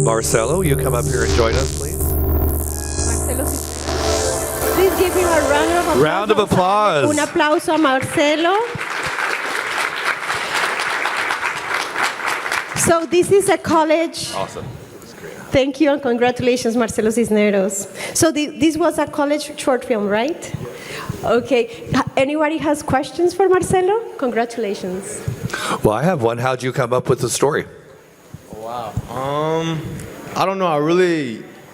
Marcelo, you come up here and join us, please. Marcelo Cisneros. Please give him a Round of applause. Un aplauso a Marcelo. So this is a college. Awesome. Thank you and congratulations, Marcelo Cisneros. So this was a college short film, right? Okay. Anybody has questions for Marcelo? Congratulations. Well, I have one. How'd you come up with the story? Wow. I don't know.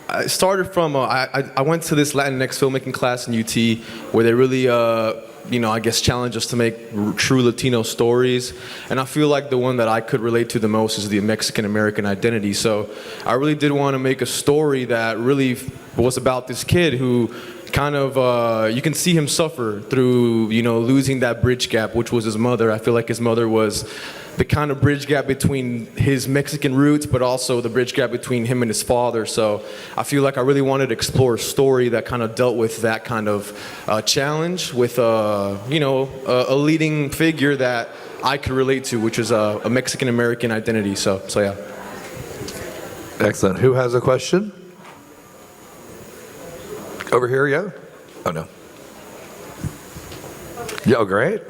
I started from, I went to this Latinx filmmaking class in UT where they really, I guess challenge us to make true Latino stories. And I feel like the one that I could relate to the most is the Mexican-American identity. So I really did want to make a story that really was about this kid who kind of, you can see him suffer through, losing that bridge gap, which was his mother. I feel like his mother was the kind of bridge gap between his Mexican roots, but also the bridge gap between him and his father. So I feel like I really wanted to explore a story that kind of dealt with that kind of challenge with, a leading figure that I could relate to, which is a Mexican-American identity. So yeah. Excellent. Who has a question? Over here, yeah? Oh, no. Yeah, great.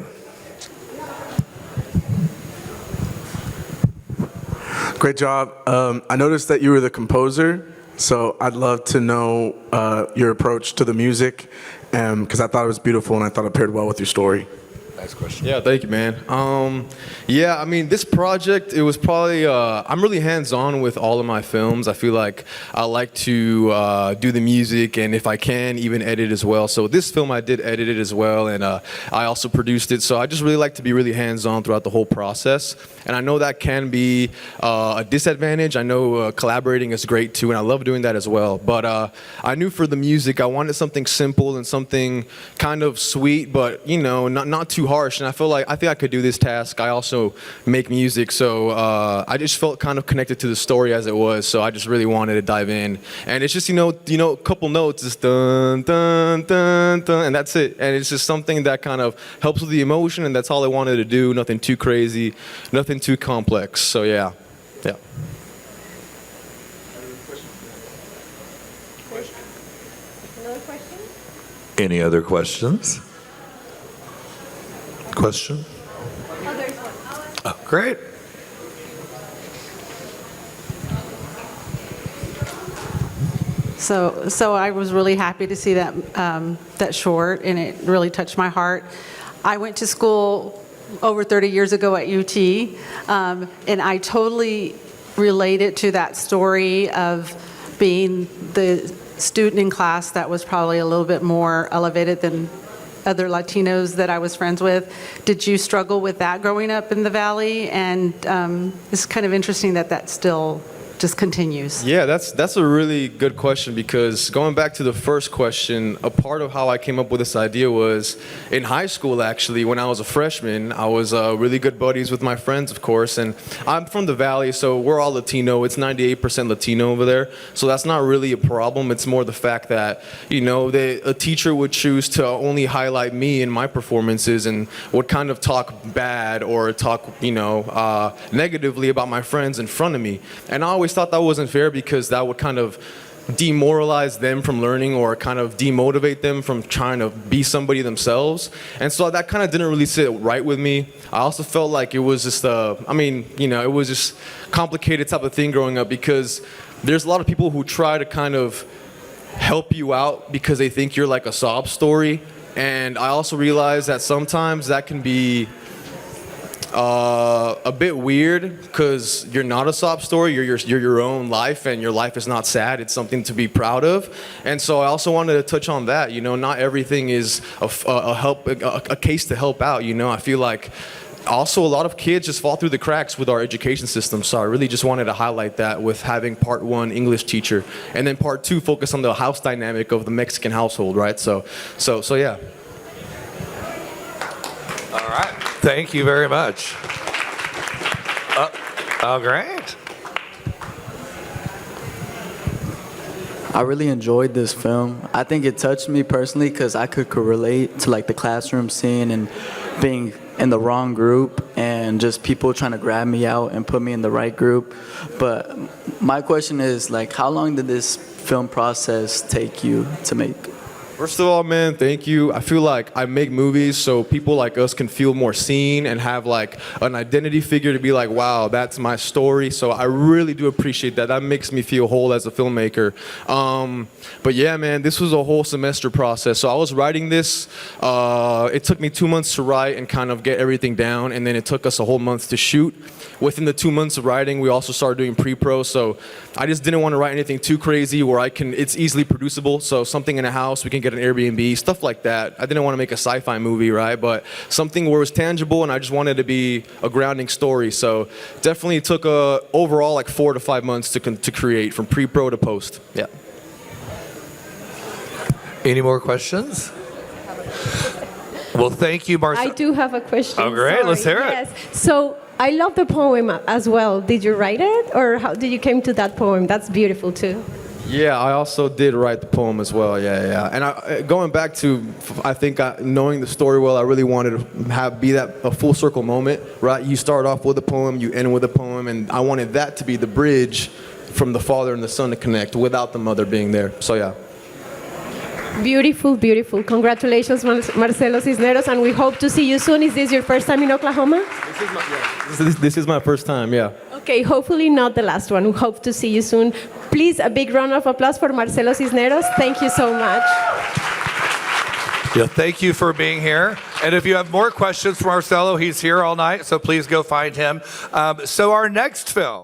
Great job. I noticed that you were the composer, so I'd love to know your approach to the music, because I thought it was beautiful and I thought it paired well with your story. Nice question. Yeah, thank you, man. This project, it was probably, I'm really hands-on with all of my films. I feel like I like to do the music and if I can, even edit as well. So this film, I did edit it as well, and I also produced it. So I just really like to be really hands-on throughout the whole process. And I know that can be a disadvantage. I know collaborating is great too, and I love doing that as well. But I knew for the music, I wanted something simple and something kind of sweet, but not too harsh. And I think I could do this task. I also make music, so I just felt kind of connected to the story as it was. So I just really wanted to dive in. And it's just a couple notes, just dun dun dun dun, and that's it. And it's just something that kind of helps with the emotion, and that's all I wanted to do. Nothing too crazy, nothing too complex. So yeah. Another question? Any other questions? Question? Oh, there's one. Oh, great. So I was really happy to see that short, and it really touched my heart. I went to school over 30 years ago at UT, and I totally related to that story of being the student in class that was probably a little bit more elevated than other Latinos that I was friends with. Did you struggle with that growing up in the Valley? And it's kind of interesting that still just continues. Yeah, that's a really good question, because going back to the first question, a part of how I came up with this idea was in high school. Actually, when I was a freshman, I was really good buddies with my friends, of course, and I'm from the Valley, so we're all Latino. It's 98% Latino over there, so that's not really a problem. It's more the fact that a teacher would choose to only highlight me in my performances and would kind of talk bad or talk negatively about my friends in front of me. And I always thought that wasn't fair, because that would kind of demoralize them from learning or kind of demotivate them from trying to be somebody themselves. And so that kind of didn't really sit right with me. I also felt like it was just it was just complicated type of thing growing up, because there's a lot of people who try to kind of help you out because they think you're like a sob story. And I also realized that sometimes that can be a bit weird, because you're not a sob story. You're your own life, and your life is not sad. It's something to be proud of. And so I also wanted to touch on that. Not everything is a case to help out. I feel like also a lot of kids just fall through the cracks with our education system. So I really just wanted to highlight that with having part one English teacher, and then part two focus on the house dynamic of the Mexican household, right? So yeah. All right. Thank you very much. Oh, great. I really enjoyed this film. I think it touched me personally because I could relate to like the classroom scene and being in the wrong group and and just people trying to grab me out and put me in the right group. But my question is, like, how long did this film process take you to make? First of all, man, thank you. I feel like I make movies so people like us can feel more seen and have like an identity figure to be like, wow, that's my story. So I really do appreciate that. That makes me feel whole as a filmmaker. But yeah, man, this was a whole semester process. So I was writing this. It took me 2 months to write and kind of get everything down. And then it took us a whole month to shoot. Within the 2 months of writing, we also started doing pre-pro. So I just didn't want to write anything too crazy where it's easily producible. So something in a house, we can get an Airbnb, stuff like that. I didn't want to make a sci-fi movie, right? But something where it was tangible, and I just wanted to be a grounding story. So definitely it took overall like 4 to 5 months to create, from pre-pro to post. Yeah. Any more questions? Well, thank you, Marcelo. I do have a question. Oh, great. Sorry. Let's hear it. Yes. So I love the poem as well. Did you write it, or how did you came to that poem? That's beautiful too. Yeah, I also did write the poem as well. Yeah. And going back to, I think knowing the story well, I really wanted to be a full circle moment, right? You start off with a poem, you end with a poem, and I wanted that to be the bridge from the father and the son to connect without the mother being there. So yeah. Beautiful, beautiful. Congratulations, Marcelo Cisneros, and we hope to see you soon. Is this your first time in Oklahoma? This is my first time, yeah. Okay, hopefully not the last one. We hope to see you soon. Please, a big round of applause for Marcelo Cisneros. Thank you so much. Yeah, thank you for being here. And if you have more questions for Marcelo, he's here all night, so please go find him. So our next film.